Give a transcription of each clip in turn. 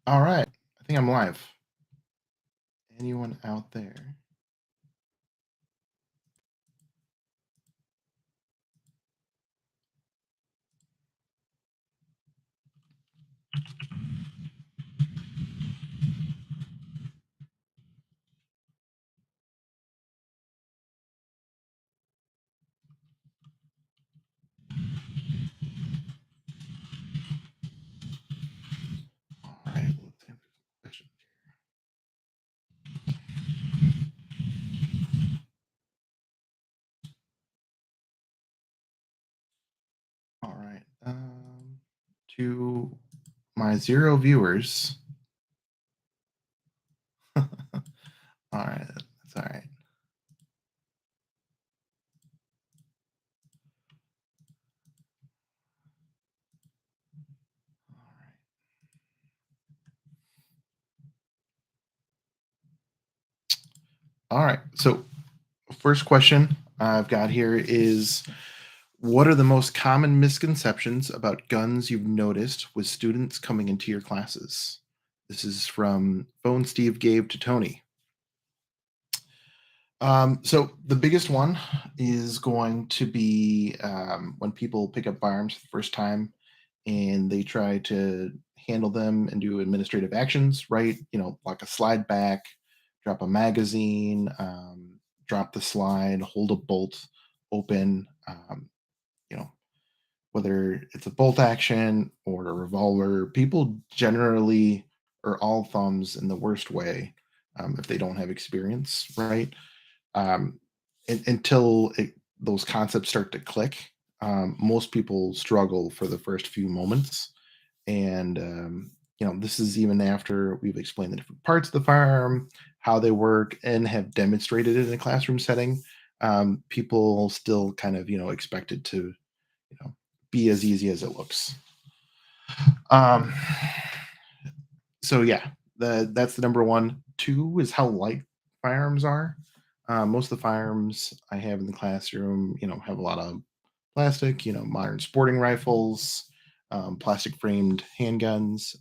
All right. I think I'm live. Anyone out there? All right. Let's answer some questions. All right. To my 0 viewers. All right. That's all right. All right. All right. So, first question I've got here is, what are the most common misconceptions about guns you've noticed with students coming into your classes? This is from Phone Steve gave to Tony. So the biggest one is going to be when people pick up firearms for the first time and they try to handle them and do administrative actions, right? Like a slide back, drop a magazine, drop the slide, hold a bolt open, you know, whether it's a bolt action or a revolver, people generally are all thumbs in the worst way if they don't have experience, right? um, until those concepts start to click. Most people struggle for the first few moments, and this is even after we've explained the different parts of the firearm, how they work, and have demonstrated it in a classroom setting. People still kind of expect it to be as easy as it looks. Um, so yeah, that's the number one. Two is how light firearms are. Most of the firearms I have in the classroom, have a lot of plastic. Modern sporting rifles, plastic framed handguns.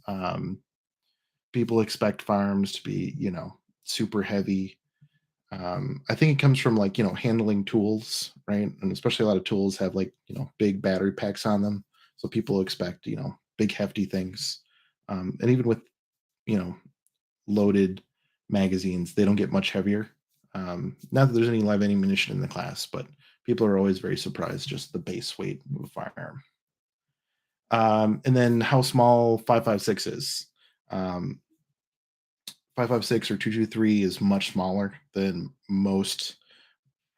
People expect firearms to be, super heavy. I think it comes from like handling tools, right? And especially a lot of tools have like big battery packs on them, so people expect big hefty things. And even with you know loaded magazines, they don't get much heavier. Not that there's any live ammunition in the class, but people are always very surprised just the base weight of a firearm. And then how small 5.56 is. Um, 5.56 or 223 is much smaller than most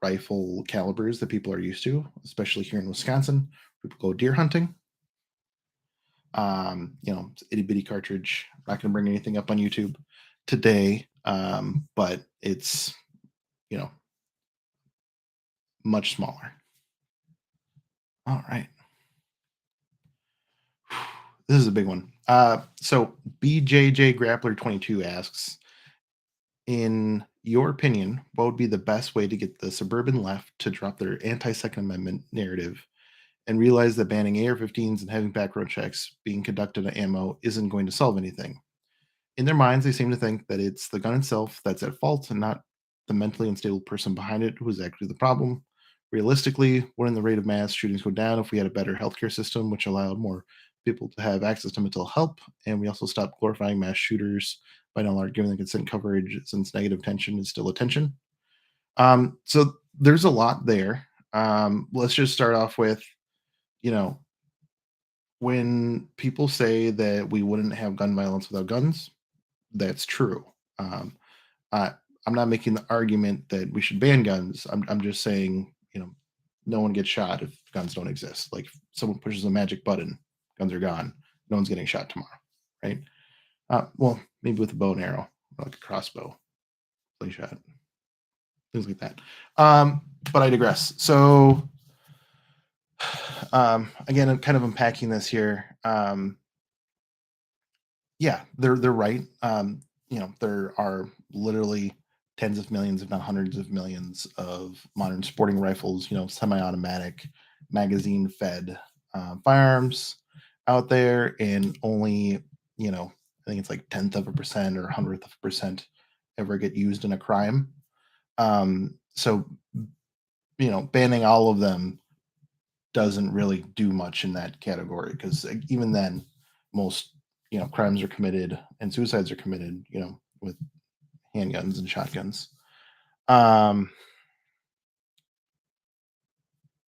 rifle calibers that people are used to, especially here in Wisconsin. People go deer hunting. It's itty bitty cartridge. I'm not going to bring anything up on YouTube today, but it's you know much smaller. All right, this is a big one. So BJJ Grappler 22 asks, in your opinion, what would be the best way to get the suburban left to drop their anti-Second Amendment narrative and realize that banning AR-15s and having background checks being conducted on ammo isn't going to solve anything? In their minds, they seem to think that it's the gun itself that's at fault and not the mentally unstable person behind it who is actually the problem. Realistically, wouldn't the rate of mass shootings go down if we had a better healthcare system which allowed more people to have access to mental help? And we also stopped glorifying mass shooters by no longer giving them consent coverage since negative tension is still attention. So there's a lot there. Let's just start off with, you know, when people say that we wouldn't have gun violence without guns, that's true. Um, I, I'm not making the argument that we should ban guns. I'm just saying, no one gets shot if guns don't exist. Like if someone pushes a magic button, guns are gone. No one's getting shot tomorrow, right? Well, maybe with a bow and arrow, or like a crossbow, slingshot, things like that. But I digress. So, again, I'm kind of unpacking this here. Yeah, they're right. There are literally tens of millions, if not hundreds of millions, of modern sporting rifles. Semi-automatic, magazine-fed firearms out there, and only I think it's like 10th of a percent or 100th of a percent ever get used in a crime. So banning all of them doesn't really do much in that category because even then, most crimes are committed and suicides are committed, with handguns and shotguns. Um,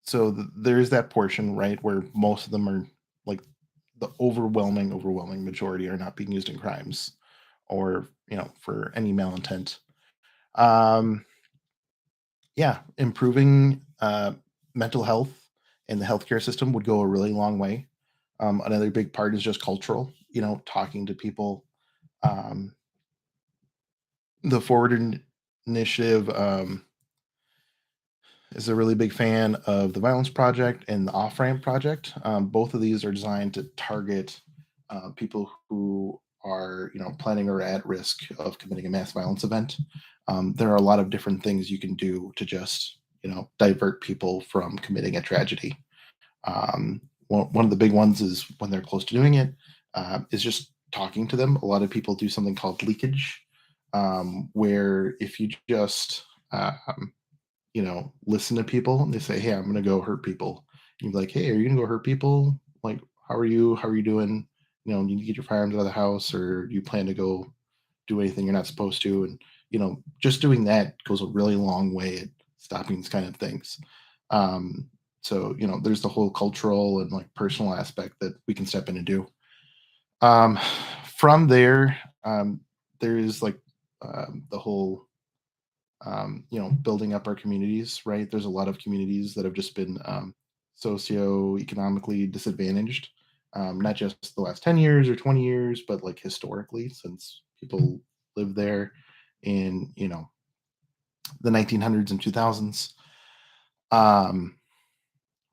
so there is that portion, right, where most of them are like the overwhelming majority are not being used in crimes or for any malintent. Um, yeah, improving mental health in the healthcare system would go a really long way. Another big part is just cultural, talking to people. Um, the Initiative is a really big fan of the Violence Project and the Off Ramp Project. Both of these are designed to target people who are, planning or at risk of committing a mass violence event. There are a lot of different things you can do to just, divert people from committing a tragedy. One of the big ones is when they're close to doing it, is just talking to them. A lot of people do something called leakage, where if you just listen to people and they say, "Hey, I'm gonna go hurt people." And you're like, "Hey, are you gonna go hurt people? Like, how are you? How are you doing? You need to get your firearms out of the house, or do you plan to go do anything you're not supposed to?" And just doing that goes a really long way at stopping these kind of things. Um, so there's the whole cultural and like personal aspect that we can step in and do. Um, from there, there's like the whole building up our communities, right? There's a lot of communities that have just been socioeconomically disadvantaged, not just the last 10 years or 20 years, but like historically, since people lived there in, the 1900s and 2000s, um,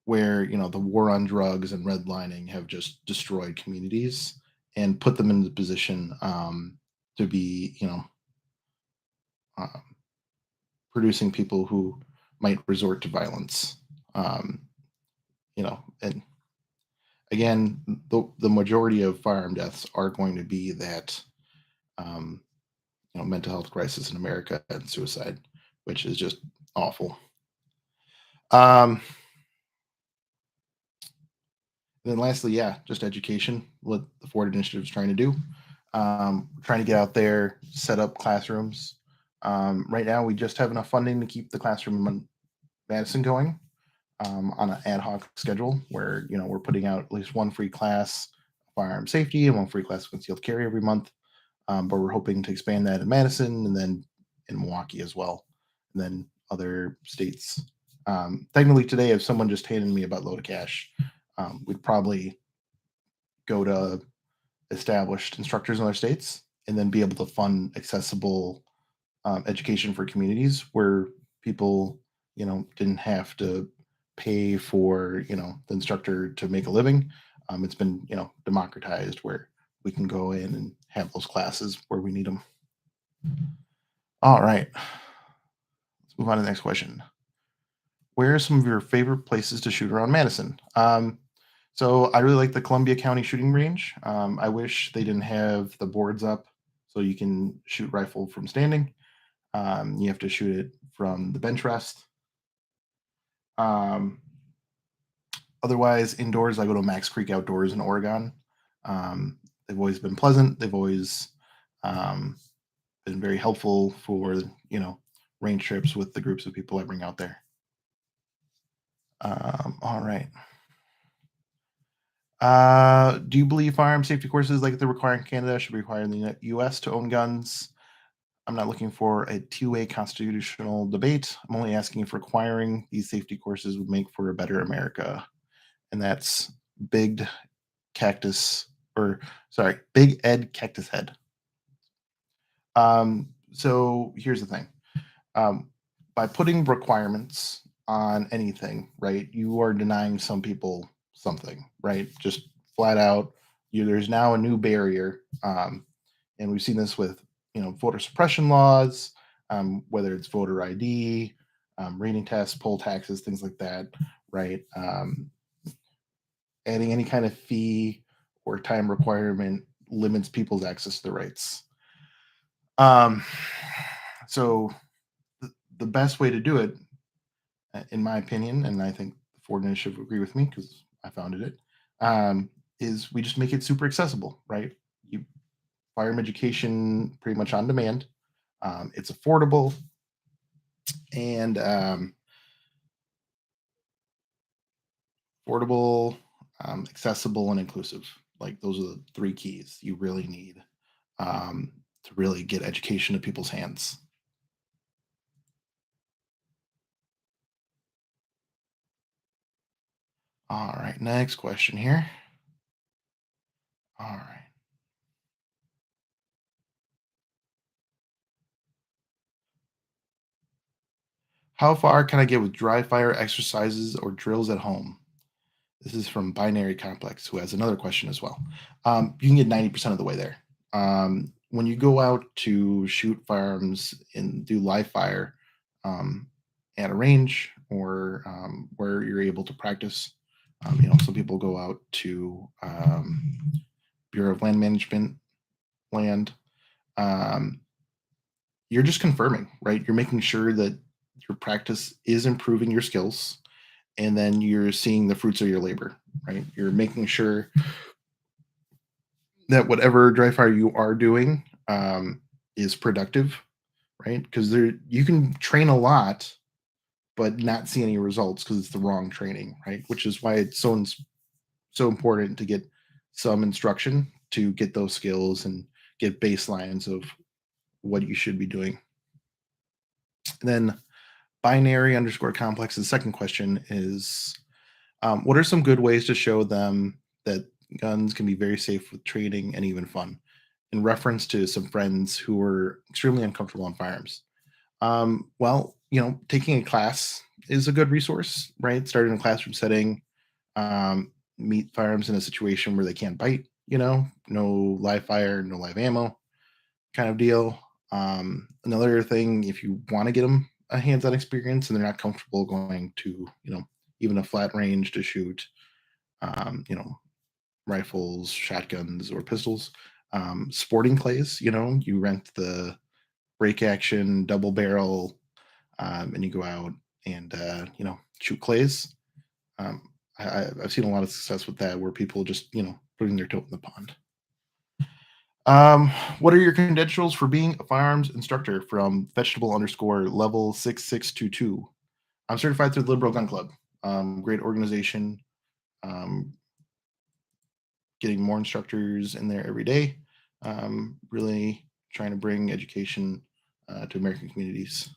where, the war on drugs and redlining have just destroyed communities and put them in the position to be, um, producing people who might resort to violence. Um, and again, the majority of firearm deaths are going to be that um, mental health crisis in America and suicide, which is just awful. Um, and then lastly, yeah, just education. What the Ford Initiative is trying to do, trying to get out there, set up classrooms. Right now, we just have enough funding to keep the classroom in Madison going, on an ad hoc schedule where we're putting out at least one free class firearm safety and one free class concealed carry every month. But we're hoping to expand that in Madison and then in Milwaukee as well, and then other states. Technically, today, if someone just handed me a buttload of cash, we'd probably go to established instructors in other states and then be able to fund accessible education for communities where people, didn't have to pay for, the instructor to make a living. It's been, democratized where we can go in and have those classes where we need them. All right, let's move on to the next question. Where are some of your favorite places to shoot around Madison? So I really like the Columbia County shooting range. I wish they didn't have the boards up so you can shoot rifle from standing. You have to shoot it from the bench rest. Um, Otherwise, indoors, I go to Max Creek Outdoors in Oregon. They've always been pleasant. They've always um, been very helpful for range trips with the groups of people I bring out there. All right. Do you believe firearm safety courses like they're required in Canada should be required in the U.S. to own guns? I'm not looking for a two-way constitutional debate. I'm only asking if requiring these safety courses would make for a better America. And that's Big Cactus, or sorry, Big Ed Cactus Head. So here's the thing. By putting requirements on anything, right, you are denying some people something, right? Just flat out, there's now a new barrier, and we've seen this with voter suppression laws, whether it's voter ID, rating tests, poll taxes, things like that, right? Adding any kind of fee or time requirement limits people's access to the rights. Um, so the best way to do it, in my opinion, and I think the Ford Initiative would agree with me because I founded it, is we just make it super accessible, right? You firearm education pretty much on demand. It's affordable and affordable, accessible, and inclusive. Like those are the three keys you really need to really get education to people's hands. All right, next question here. All right. How far can I get with dry fire exercises or drills at home? This is from Binary Complex, who has another question as well. You can get 90% of the way there. When you go out to shoot firearms and do live fire um, at a range or where you're able to practice, some people go out to Bureau of Land Management land. Um, you're just confirming, right? You're making sure that your practice is improving your skills, and then you're seeing the fruits of your labor, right? You're making sure that whatever dry fire you are doing is productive, right? Because there you can train a lot but not see any results because it's the wrong training, right? Which is why it's so important to get some instruction to get those skills and get baselines of what you should be doing. And then binary underscore complex. The second question is, what are some good ways to show them that guns can be very safe with training and even fun? In reference to some friends who were extremely uncomfortable on firearms. Well, taking a class is a good resource, right? Starting in a classroom setting, meet firearms in a situation where they can't bite, no live fire, no live ammo kind of deal. Another thing, if you want to get them a hands-on experience and they're not comfortable going to, even a flat range to shoot, um, you know, rifles, shotguns, or pistols, sporting clays, you rent the break action double barrel, and you go out and, shoot clays. Um, I've seen a lot of success with that where people just, putting their toe in the pond. Um, what are your credentials for being a firearms instructor from vegetable underscore level 6622? I'm certified through the Liberal Gun Club. Great organization. Um, getting more instructors in there every day. Really trying to bring education to American communities.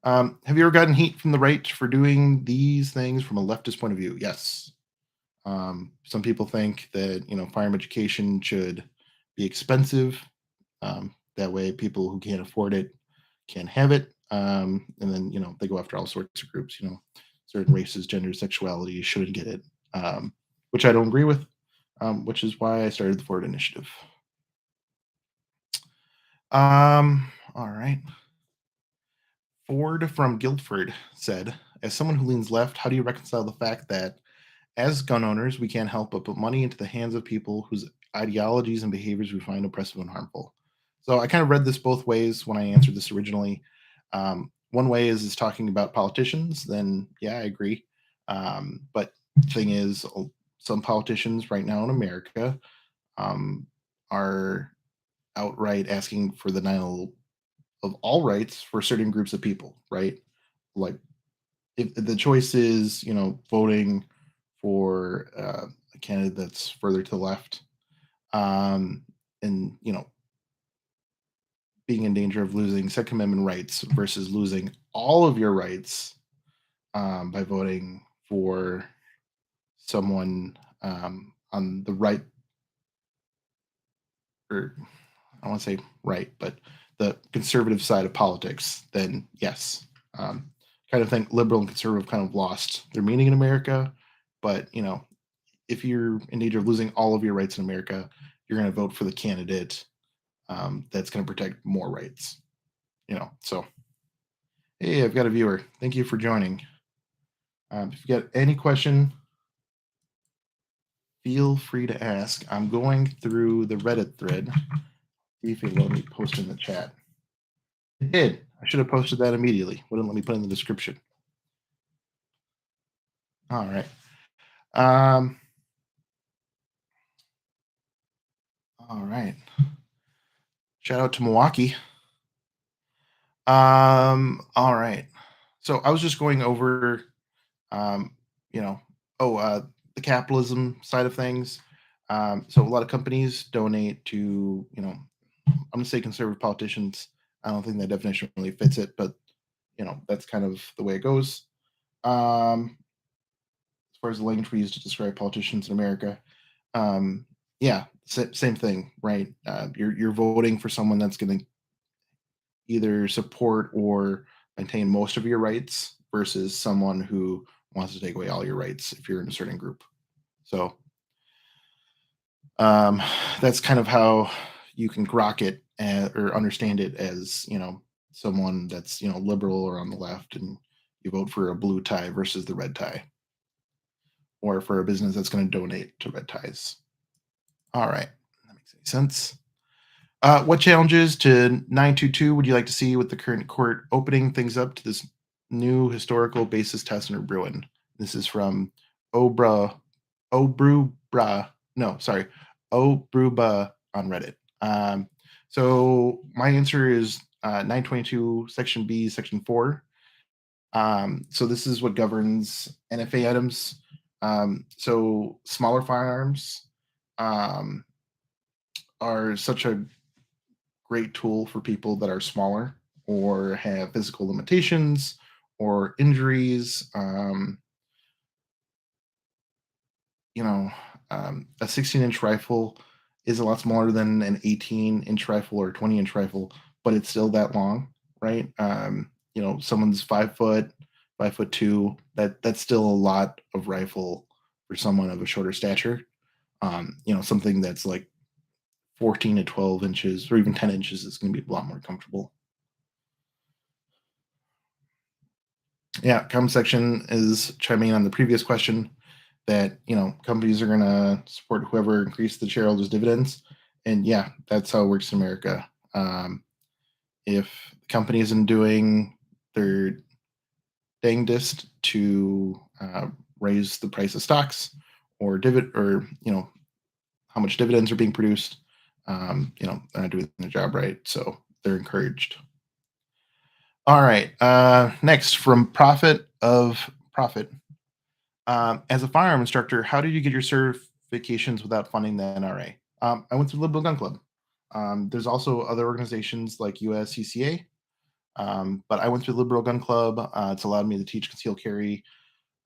Have you ever gotten heat from the right for doing these things from a leftist point of view? Yes. Some people think that firearm education should be expensive. That way, people who can't afford it can have it. And then they go after all sorts of groups. Certain races, genders, sexuality shouldn't get it, which I don't agree with. Which is why I started the Ford Initiative. All right. Ford from Guildford said, as someone who leans left, how do you reconcile the fact that as gun owners, we can't help but put money into the hands of people whose ideologies and behaviors we find oppressive and harmful? So I kind of read this both ways when I answered this originally. One way is talking about politicians, then yeah, I agree. But the thing is, some politicians right now in America um, are outright asking for the denial of all rights for certain groups of people, right? Like if the choice is, voting for a candidate that's further to the left, and being in danger of losing Second Amendment rights versus losing all of your rights by voting for someone on the right, or I want to say right, but the conservative side of politics, then yes. Kind of think liberal and conservative kind of lost their meaning in America. But, if you're in danger of losing all of your rights in America, you're going to vote for the candidate that's going to protect more rights. So hey, I've got a viewer. Thank you for joining. If you got any question, Feel free to ask. I'm going through the Reddit thread. See if it let me post in the chat. It did. I should have posted that immediately. Wouldn't let me put in the description. All right. Um, all right. Shout out to Milwaukee. All right. So I was just going over, um, you know, oh, the capitalism side of things. So a lot of companies donate to, I'm gonna say conservative politicians. I don't think that definition really fits it, but that's kind of the way it goes. As far as the language we use to describe politicians in America, um, yeah, same thing, right? You're voting for someone that's going to either support or maintain most of your rights versus someone who wants to take away all your rights if you're in a certain group. So um, that's kind of how you can grok it or understand it as someone that's liberal or on the left, and you vote for a blue tie versus the red tie, or for a business that's going to donate to red ties. All right, that makes any sense. What challenges to 922 would you like to see with the current court opening things up to this new historical basis test under Bruin? This is from Obra, Obrubra, no, sorry, Obruba on Reddit. So my answer is 922 Section B, Section 4. So this is what governs NFA items. So smaller firearms um, are such a great tool for people that are smaller or have physical limitations or injuries. You know, a 16-inch rifle is a lot smaller than an 18-inch rifle or 20-inch rifle, but it's still that long, right? Someone's 5 foot, 5 foot two. That's still a lot of rifle for someone of a shorter stature. Something that's like 14 to 12 inches or even 10 inches is going to be a lot more comfortable. Yeah, comment section is chiming in on the previous question that companies are going to support whoever increased the shareholders' dividends, and yeah, that's how it works in America. If the company isn't doing their dangdest to raise the price of stocks or dividend, or how much dividends are being produced, they're not doing their job right, so they're encouraged. All right. Next, from Profit of Profit. As a firearm instructor, how did you get your certifications without funding the NRA? I went through Liberal Gun Club. There's also other organizations like USCCA, but I went through Liberal Gun Club. It's allowed me to teach concealed carry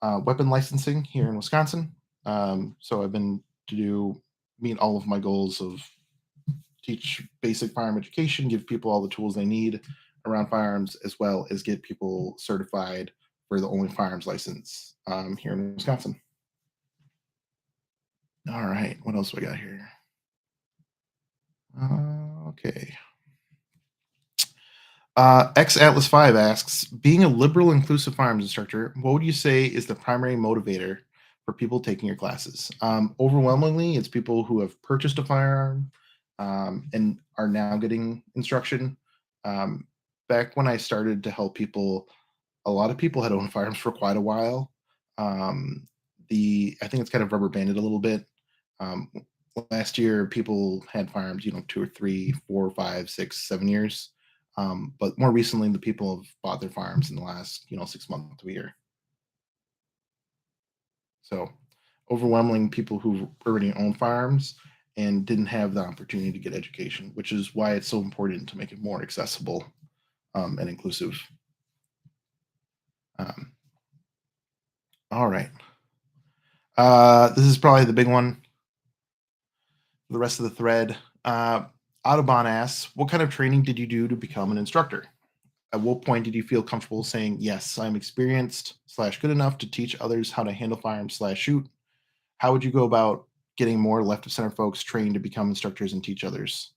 weapon licensing here in Wisconsin. So I've been to meet all of my goals of teach basic firearm education, give people all the tools they need around firearms, as well as get people certified for the only firearms license here in Wisconsin. All right, what else do we got here? Okay. X Atlas 5 asks, being a liberal inclusive firearms instructor, what would you say is the primary motivator for people taking your classes? Overwhelmingly, it's people who have purchased a firearm and are now getting instruction. Back when I started to help people, a lot of people had owned firearms for quite a while. I think it's kind of rubber banded a little bit. Um, Last year, people had firearms, 2 or 3, 4, 5, 6, 7 years. But more recently, the people have bought their firearms in the last, 6 months to a year. So, overwhelming people who already own firearms and didn't have the opportunity to get education, which is why it's so important to make it more accessible and inclusive. Um, all right. This is probably the big one. The rest of the thread. Audubon asks, what kind of training did you do to become an instructor? At what point did you feel comfortable saying, yes, I'm experienced / good enough to teach others how to handle firearms / shoot? How would you go about getting more left of center folks trained to become instructors and teach others?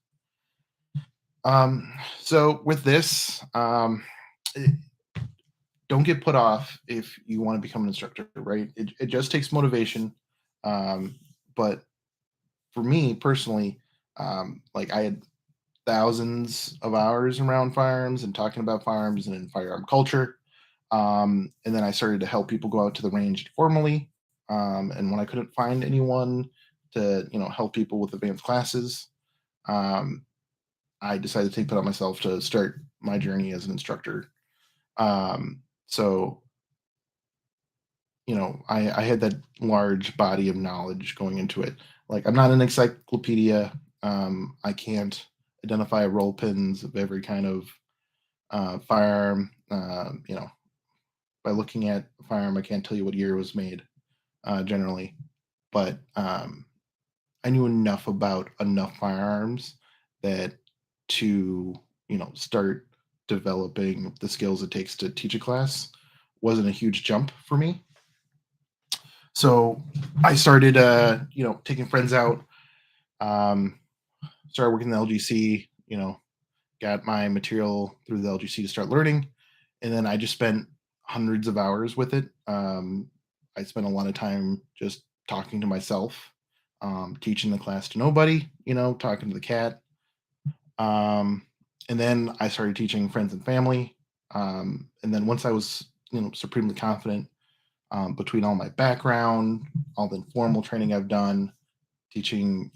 So with this, don't get put off if you want to become an instructor, right? It just takes motivation. But for me personally, like I had thousands of hours around firearms and talking about firearms and in firearm culture. And then I started to help people go out to the range formally. And when I couldn't find anyone to, help people with advanced classes, um, I decided to take that on myself to start my journey as an instructor. So, I had that large body of knowledge going into it. Like, I'm not an encyclopedia. I can't identify roll pins of every kind of firearm. By looking at a firearm, I can't tell you what year it was made generally, but I knew enough about enough firearms that to start developing the skills it takes to teach a class wasn't a huge jump for me. So I started, taking friends out. Um, Started working in the LGC. Got my material through the LGC to start learning, and then I just spent hundreds of hours with it. I spent a lot of time just talking to myself, teaching the class to nobody, talking to the cat. Um, and then I started teaching friends and family. And then once I was, supremely confident, between all my background, all the informal training I've done, teaching,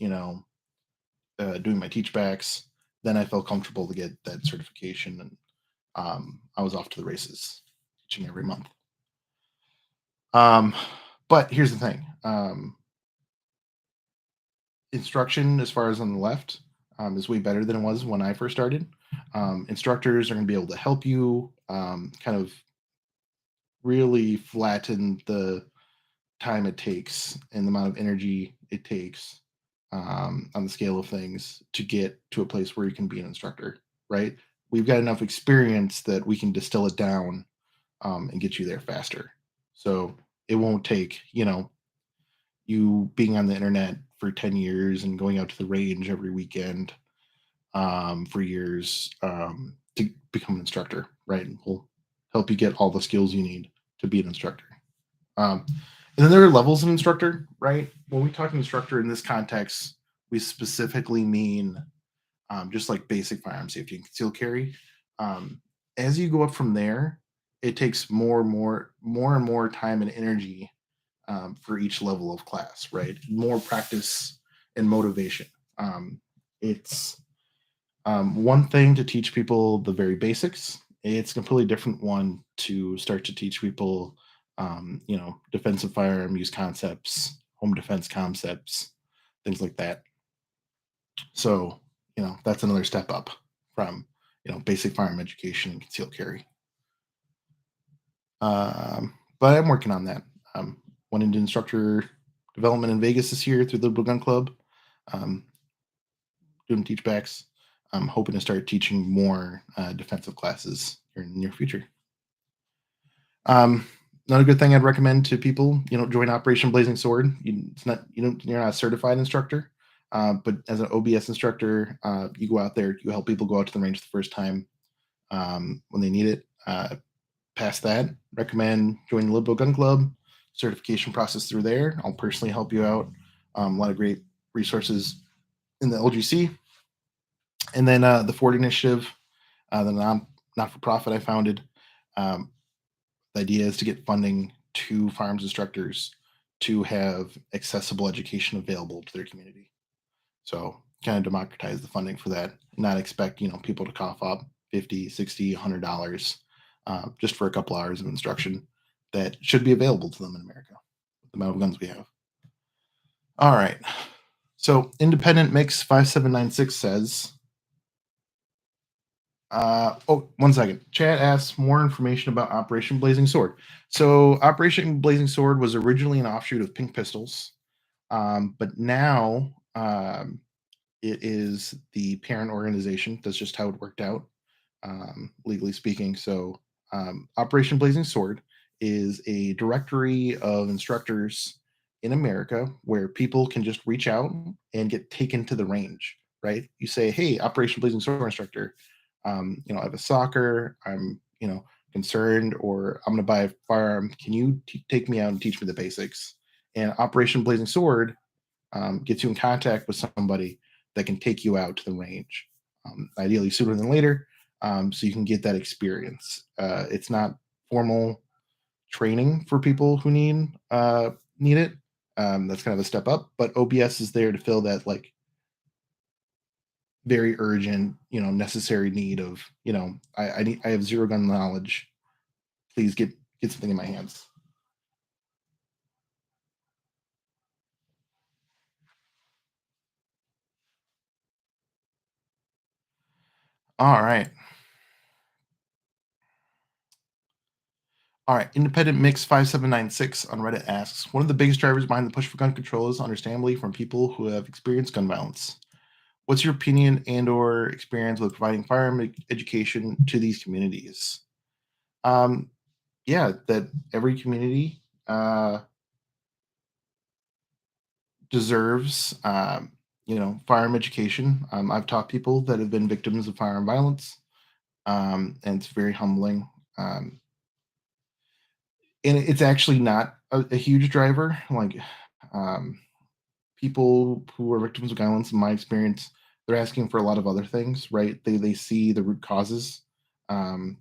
doing my teach backs, then I felt comfortable to get that certification, and I was off to the races, teaching every month. Um, but here's the thing: instruction, as far as on the left, is way better than it was when I first started. Instructors are going to be able to help you kind of really flatten the time it takes and the amount of energy it takes on the scale of things to get to a place where you can be an instructor, right? We've got enough experience that we can distill it down and get you there faster. So it won't take, you being on the internet for 10 years and going out to the range every weekend for years to become an instructor, right? We'll help you get all the skills you need to be an instructor. And then there are levels of instructor, right? When we talk instructor in this context, we specifically mean just like basic firearm safety and concealed carry. Um, as you go up from there, it takes more and more time and energy for each level of class, right? More practice and motivation. It's one thing to teach people the very basics. It's a completely different one to start to teach people, defensive firearm use concepts, home defense concepts, things like that. So, that's another step up from, basic firearm education and concealed carry. But I'm working on that. Went into instructor development in Vegas this year through the Liberal Gun Club, um, doing teach backs. I'm hoping to start teaching more defensive classes here in the near future. Um, Another good thing I'd recommend to people, join Operation Blazing Sword. You're not a certified instructor, but as an OBS instructor, you go out there, you help people go out to the range the first time when they need it. Past that, recommend joining the Liberal Gun Club. Certification process through there. I'll personally help you out. A lot of great resources in the LGC, and then the Ford Initiative, the not for profit I founded. Um, the idea is to get funding to firearms instructors to have accessible education available to their community. So kind of democratize the funding for that, not expect, people to cough up 50, 60, $100 just for a couple hours of instruction that should be available to them in America with the amount of guns we have. All right. So Independent Mix 5796 says, one second. Chad asks more information about Operation Blazing Sword. So Operation Blazing Sword was originally an offshoot of Pink Pistols, but now it is the parent organization. That's just how it worked out, legally speaking. So Operation Blazing Sword is a directory of instructors in America where people can just reach out and get taken to the range. Right? You say, "Hey, Operation Blazing Sword instructor, I have a soccer. I'm, concerned, or I'm going to buy a firearm. Can you take me out and teach me the basics?" And Operation Blazing Sword gets you in contact with somebody that can take you out to the range, ideally sooner than later, so you can get that experience. It's not formal training for people who need it. That's kind of a step up, but OBS is there to fill that like very urgent, necessary need of, I have zero gun knowledge. Please get something in my hands. All right. All right. Independent Mix 5796 on Reddit asks, one of the biggest drivers behind the push for gun control is understandably from people who have experienced gun violence. What's your opinion and or experience with providing firearm education to these communities? Um, yeah, that every community deserves, firearm education. I've taught people that have been victims of firearm violence, and it's very humbling. And it's actually not a huge driver. Like, um, people who are victims of violence, in my experience, they're asking for a lot of other things, right? They see the root causes.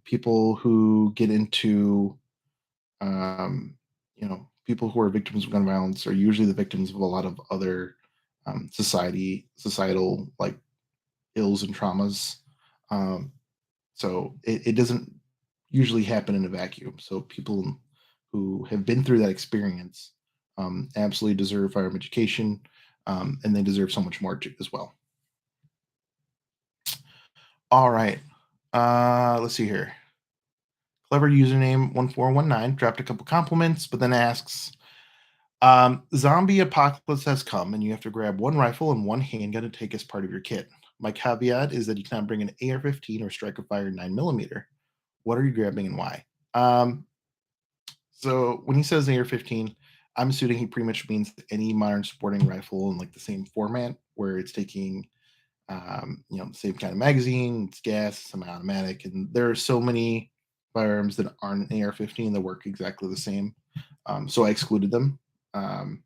People who get into, people who are victims of gun violence are usually the victims of a lot of other societal like ills and traumas. Um, so it doesn't usually happen in a vacuum. So people who have been through that experience absolutely deserve firearm education, and they deserve so much more as well. All right. Let's see here. Clever username 1419 dropped a couple compliments, but then asks, zombie apocalypse has come, and you have to grab one rifle and one handgun to take as part of your kit. My caveat is that you cannot bring an AR-15 or Striker Fire 9mm. What are you grabbing and why? Um, so when he says AR-15, I'm assuming he pretty much means any modern sporting rifle in like the same format, where it's taking, the same kind of magazine, it's gas, semi-automatic, and there are so many firearms that aren't an AR-15 that work exactly the same. So I excluded them. Um,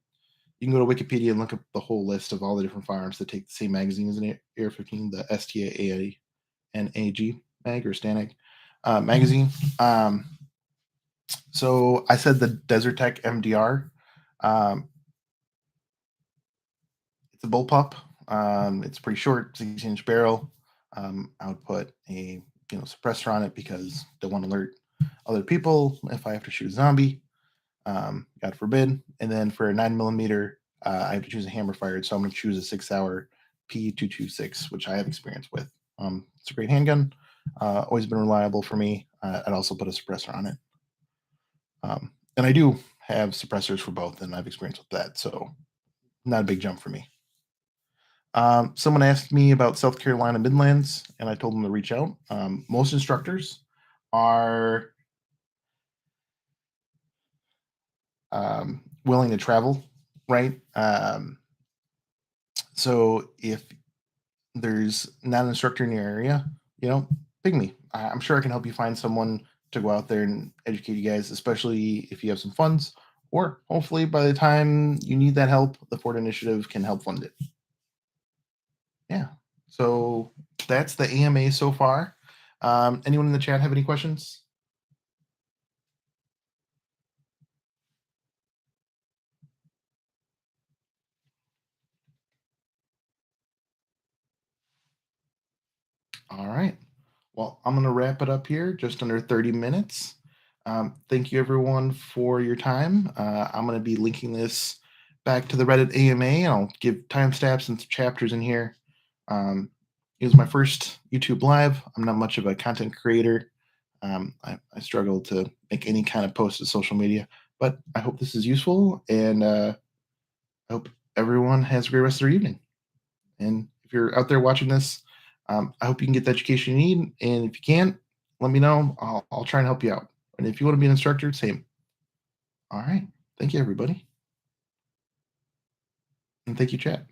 you can go to Wikipedia and look up the whole list of all the different firearms that take the same magazine as an AR-15, the STAANAG mag or STANAG magazine. So I said the Desert Tech MDR. Um, it's a bullpup. It's pretty short, 16-inch barrel. I would put a suppressor on it because don't want to alert other people if I have to shoot a zombie. God forbid. And then for a 9mm, I have to choose a hammer fired, so I'm going to choose a 6-hour P226, which I have experience with. It's a great handgun. Always been reliable for me. I'd also put a suppressor on it. And I do have suppressors for both, and I've experienced with that, so not a big jump for me. Someone asked me about South Carolina Midlands, and I told them to reach out. Most instructors are willing to travel, right? So if there's not an instructor in your area, ping me. I'm sure I can help you find someone to go out there and educate you guys, especially if you have some funds, or hopefully by the time you need that help, the Ford Initiative can help fund it. Yeah. So that's the AMA so far. Anyone in the chat have any questions? All right. Well, I'm going to wrap it up here, just under 30 minutes. Thank you, everyone, for your time. I'm going to be linking this back to the Reddit AMA, and I'll give timestamps and some chapters in here. It was my first YouTube live. I'm not much of a content creator. I struggle to make any kind of post to social media, but I hope this is useful, and I hope everyone has a great rest of their evening. And if you're out there watching this, I hope you can get the education you need. And if you can't, let me know. I'll try and help you out. And if you want to be an instructor, same. All right. Thank you, everybody. And thank you, chat.